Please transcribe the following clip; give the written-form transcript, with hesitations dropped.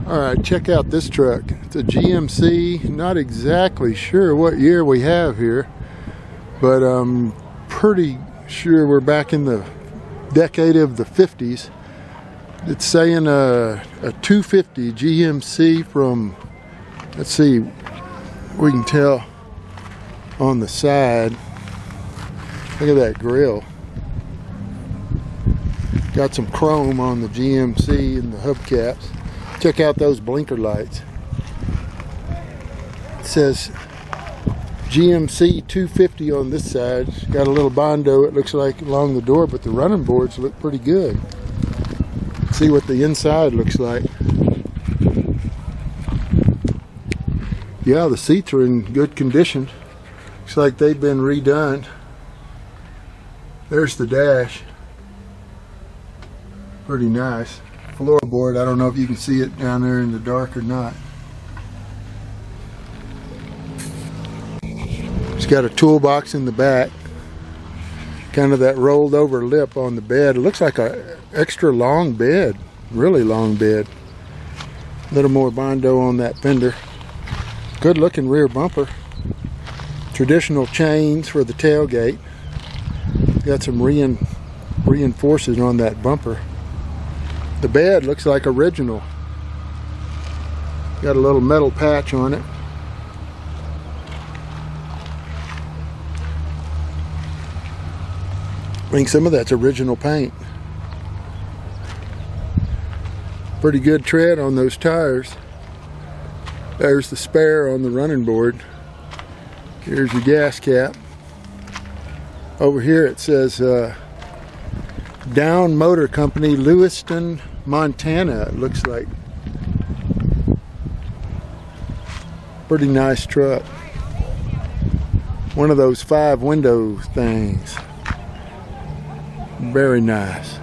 Alright, check out this truck. It's a GMC. Not exactly sure what year we have here, but I'm pretty sure we're back in the decade of the 50s. It's saying a 250 GMC from, let's see, we can tell on the side. Look at that grill. Got some chrome on the GMC and the hubcaps. Check out those blinker lights. It says GMC 250 on this side. It's got a little Bondo, it looks like, along the door, but the running boards look pretty good. Let's see what the inside looks like. Yeah, the seats are in good condition. Looks like they've been redone. There's the dash. Pretty nice. Floorboard, I don't know if you can see it down there in the dark or not. It's got a toolbox in the back. Kind of that rolled over lip on the bed. It looks like a extra long bed. Really long bed. A little more Bondo on that fender. Good looking rear bumper. Traditional chains for the tailgate. Got some reinforcement on that bumper. The bed looks like original. Got a little metal patch on it. I think some of that's original paint. Pretty good tread on those tires. There's the spare on the running board. Here's your gas cap. Over here it says Down Motor Company, Lewiston, Montana, it looks like. Pretty nice truck. One of those 5 window things. Very nice.